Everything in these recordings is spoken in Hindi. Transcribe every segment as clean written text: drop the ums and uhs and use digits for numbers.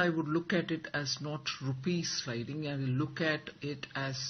I would look at it as not rupee sliding, I will look at it as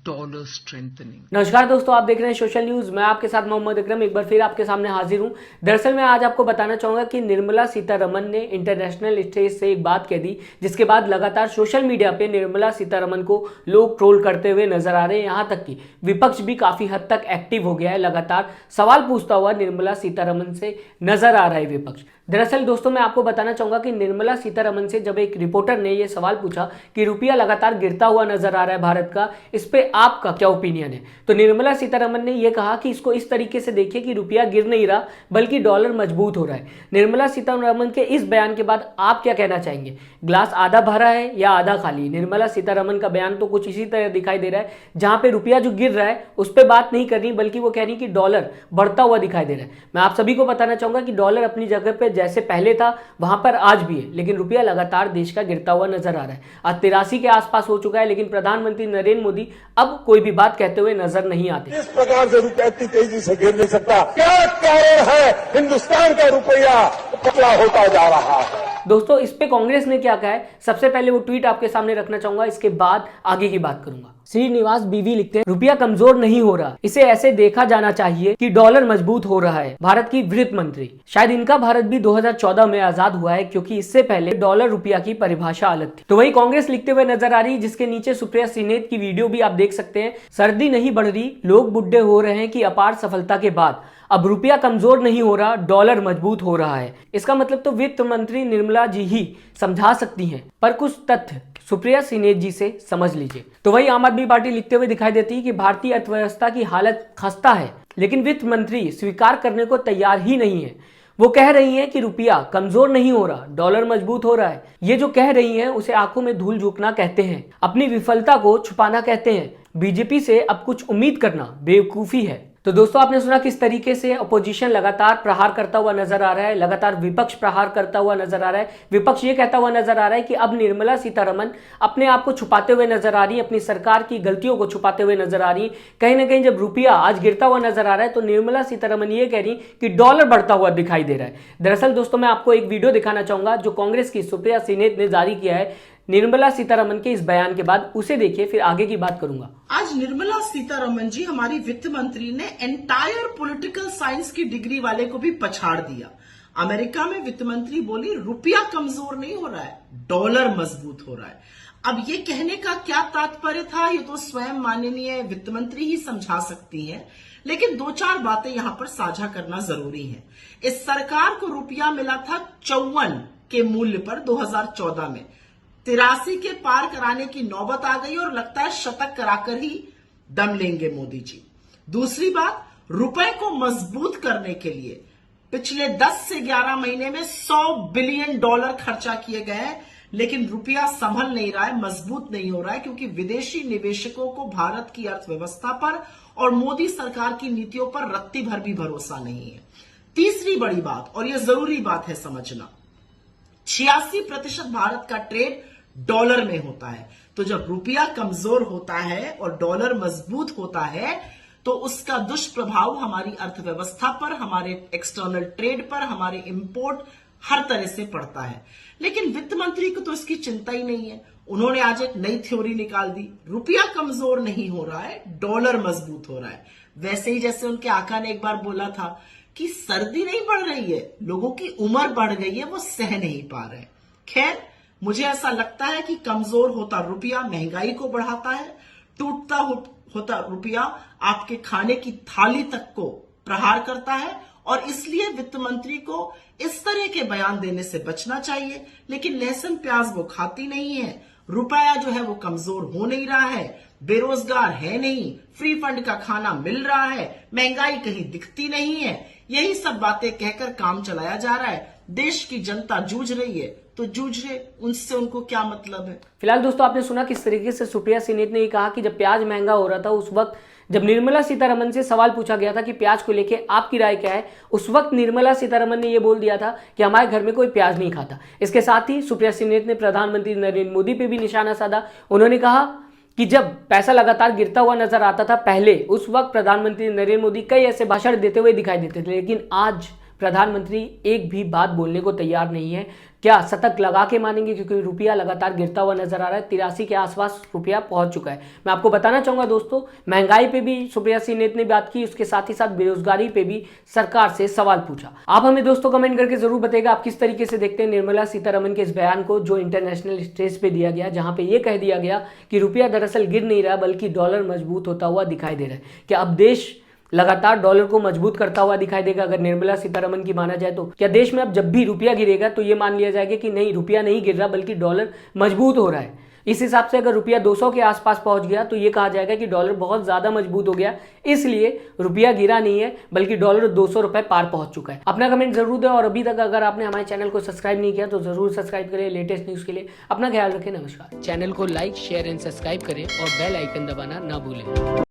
dollar strengthening. नमस्कार दोस्तों, आप देख रहे हैं सोशल न्यूज। मैं आपके साथ मोहम्मद अकरम एक बार फिर आपके सामने हाजिर हूं। दरअसल मैं आज आपको बताना चाहूंगा कि निर्मला सीतारमण ने इंटरनेशनल स्टेज से एक बात कह दी, जिसके बाद लगातार सोशल मीडिया पे निर्मला सीतारमण को लोग ट्रोल करते हुए नजर आ रहे हैं। यहाँ तक कि विपक्ष भी काफी हद तक एक्टिव हो गया है, लगातार सवाल पूछता हुआ निर्मला सीतारमण से नजर आ रहा है विपक्ष। दरअसल दोस्तों मैं आपको बताना चाहूंगा कि निर्मला सीतारमण से जब एक रिपोर्टर ने यह सवाल पूछा कि रुपया लगातार गिरता हुआ नजर आ रहा है भारत का, इस पे आपका क्या ओपिनियन है, तो निर्मला सीतारमण ने यह कहा कि इसको इस तरीके से देखिए कि रुपया गिर नहीं रहा बल्कि डॉलर मजबूत हो रहा है। निर्मला सीतारमण के इस बयान के बाद आप क्या कहना चाहेंगे? ग्लास आधा भरा है या आधा खाली? निर्मला सीतारमण का बयान तो कुछ इसी तरह दिखाई दे रहा है, जहां पे रुपया जो गिर रहा है उस पर बात नहीं करनी, बल्कि वो कह रही कि डॉलर बढ़ता हुआ दिखाई दे रहा है। मैं आप सभी को बताना चाहूंगा कि डॉलर अपनी जगह पे जैसे पहले था वहां पर आज भी है, लेकिन रुपया लगातार देश का गिरता हुआ नजर आ रहा है। आज 83 के आसपास हो चुका है, लेकिन प्रधानमंत्री नरेंद्र मोदी अब कोई भी बात कहते हुए नजर नहीं आते। इस प्रकार से रुपया इतनी तेजी से गिर नहीं सकता। क्या कारण है? हिंदुस्तान का रुपया पतला होता जा रहा है। दोस्तों इस पे कांग्रेस ने क्या कहा है, सबसे पहले वो ट्वीट आपके सामने रखना चाहूंगा, इसके बाद आगे की बात करूंगा। श्रीनिवास बीवी लिखते हैं, रुपया कमजोर नहीं हो रहा, इसे ऐसे देखा जाना चाहिए कि डॉलर मजबूत हो रहा है। भारत की वित्त मंत्री, शायद इनका भारत भी 2014 में आजाद हुआ है, क्योंकि इससे पहले डॉलर रुपया की परिभाषा अलग थी। तो वही कांग्रेस लिखते हुए नजर आ रही है, जिसके नीचे सुप्रिया सिन्हा की वीडियो भी आप देख सकते हैं। सर्दी नहीं बढ़ रही, लोग बुढ़े हो रहे हैं कि अपार सफलता के बाद अब रुपया कमजोर नहीं हो रहा, डॉलर मजबूत हो रहा है। इसका मतलब तो वित्त मंत्री निर्मला जी ही समझा सकती हैं, पर कुछ तथ्य सुप्रिया सिन्हा जी से समझ लीजिए। तो वही आम आदमी पार्टी लिखते हुए दिखाई देती है कि भारतीय अर्थव्यवस्था की हालत खस्ता है, लेकिन वित्त मंत्री स्वीकार करने को तैयार ही नहीं है। वो कह रही हैं कि रुपया कमजोर नहीं हो रहा, डॉलर मजबूत हो रहा है। ये जो कह रही हैं उसे आंखों में धूल झोंकना कहते हैं, अपनी विफलता को छुपाना कहते हैं। बीजेपी से अब कुछ उम्मीद करना बेवकूफी है। तो दोस्तों आपने सुना किस तरीके से अपोजिशन लगातार प्रहार करता हुआ नजर आ रहा है, लगातार विपक्ष प्रहार करता हुआ नजर आ रहा है। विपक्ष ये कहता हुआ नजर आ रहा है कि अब निर्मला सीतारमण अपने आप को छुपाते हुए नजर आ रही है, अपनी सरकार की गलतियों को छुपाते हुए नजर आ रही है। कहीं ना कहीं जब रुपया आज गिरता हुआ नजर आ रहा है तो निर्मला सीतारमण ये कह रही कि डॉलर बढ़ता हुआ दिखाई दे रहा है। दरअसल दोस्तों मैं आपको एक वीडियो दिखाना चाहूंगा जो कांग्रेस की सुप्रिया सिन्हा ने जारी किया है निर्मला सीतारमण के इस बयान के बाद, उसे देखिए फिर आगे की बात करूंगा। आज निर्मला सीतारमण जी हमारी वित्त मंत्री ने एंटायर पॉलिटिकल साइंस की डिग्री वाले को भी पछाड़ दिया। अमेरिका में वित्त मंत्री बोली रुपया कमजोर नहीं हो रहा है, डॉलर मजबूत हो रहा है। अब ये कहने का क्या तात्पर्य था, ये तो स्वयं माननीय वित्त मंत्री ही समझा सकती हैं, लेकिन दो चार बातें यहां पर साझा करना जरूरी है। इस सरकार को रुपया मिला था 54 के मूल्य पर 2014 में, 83 के पार कराने की नौबत आ गई और लगता है शतक कराकर ही दम लेंगे मोदी जी। दूसरी बात, रुपए को मजबूत करने के लिए पिछले 10 से 11 महीने में $100 बिलियन खर्चा किए गए हैं, लेकिन रुपया संभल नहीं रहा है, मजबूत नहीं हो रहा है, क्योंकि विदेशी निवेशकों को भारत की अर्थव्यवस्था पर और मोदी सरकार की नीतियों पर रत्ती भर भी भरोसा नहीं है। तीसरी बड़ी बात, और यह जरूरी बात है समझना, 86% भारत का ट्रेड डॉलर में होता है। तो जब रुपया कमजोर होता है और डॉलर मजबूत होता है तो उसका दुष्प्रभाव हमारी अर्थव्यवस्था पर, हमारे एक्सटर्नल ट्रेड पर, हमारे इंपोर्ट हर तरह से पड़ता है। लेकिन वित्त मंत्री को तो इसकी चिंता ही नहीं है। उन्होंने आज एक नई थ्योरी निकाल दी, रुपया कमजोर नहीं हो रहा है, डॉलर मजबूत हो रहा है। वैसे ही जैसे उनके आका ने एक बार बोला था कि सर्दी नहीं बढ़ रही है, लोगों की उम्र बढ़ गई है, वो सह नहीं पा रहे। खैर, मुझे ऐसा लगता है कि कमजोर होता रुपया महंगाई को बढ़ाता है, टूटता होता रुपया आपके खाने की थाली तक को प्रहार करता है, और इसलिए वित्त मंत्री को इस तरह के बयान देने से बचना चाहिए। लेकिन लहसुन प्याज वो खाती नहीं है, रुपया जो है वो कमजोर हो नहीं रहा है, बेरोजगार है नहीं, फ्री फंड का खाना मिल रहा है, महंगाई कहीं दिखती नहीं है, यही सब बातें कहकर काम चलाया जा रहा है। देश की जनता जूझ रही है तो जूझ रहे, उनसे उनको क्या मतलब है। फिलहाल दोस्तों आपने सुना किस तरीके से सुप्रिया सिन्हा ने कहा कि जब प्याज महंगा हो रहा था, उस वक्त जब निर्मला सीतारमण से सवाल पूछा गया था कि प्याज को लेके आपकी राय क्या है, उस वक्त निर्मला सीतारमण ने यह बोल दिया था कि हमारे घर में कोई प्याज नहीं खाता। इसके साथ ही सुप्रिया सिन्हा ने प्रधानमंत्री नरेंद्र मोदी पे भी निशाना साधा। उन्होंने कहा कि जब पैसा लगातार गिरता हुआ नजर आता था पहले, उस वक्त प्रधानमंत्री नरेंद्र मोदी कई ऐसे भाषण देते हुए दिखाई देते थे, लेकिन आज प्रधानमंत्री एक भी बात बोलने को तैयार नहीं है। क्या शतक लगा के मानेंगे, क्योंकि रुपया लगातार गिरता हुआ नजर आ रहा है। 83 के आसपास रुपया पहुंच चुका है। मैं आपको बताना चाहूंगा दोस्तों, महंगाई पे भी सुप्रिया सिंह ने बात की, उसके साथ ही साथ बेरोजगारी पे भी सरकार से सवाल पूछा। आप हमें दोस्तों कमेंट करके जरूर बताइएगा आप किस तरीके से देखते हैं निर्मला सीतारमण के इस बयान को, जो इंटरनेशनल स्टेज पे दिया गया, जहां पे ये कह दिया गया कि रुपया दरअसल गिर नहीं रहा बल्कि डॉलर मजबूत होता हुआ दिखाई दे रहा है। क्या अब देश लगातार डॉलर को मजबूत करता हुआ दिखाई देगा अगर निर्मला सीतारमण की माना जाए तो? क्या देश में अब जब भी रुपया गिरेगा तो ये मान लिया जाएगा कि नहीं, रुपया नहीं गिर रहा बल्कि डॉलर मजबूत हो रहा है? इस हिसाब से अगर रुपया 200 के आसपास पहुंच गया तो ये कहा जाएगा कि डॉलर बहुत ज्यादा मजबूत हो गया, इसलिए रुपया गिरा नहीं है बल्कि डॉलर 200 रुपए पार पहुंच चुका है। अपना कमेंट जरूर दें और अभी तक अगर आपने हमारे चैनल को सब्सक्राइब नहीं किया तो जरूर सब्सक्राइब करें लेटेस्ट न्यूज के लिए। अपना ख्याल रखें। नमस्कार। चैनल को लाइक, शेयर एंड सब्सक्राइब करें और बेल आइकन दबाना ना भूलें।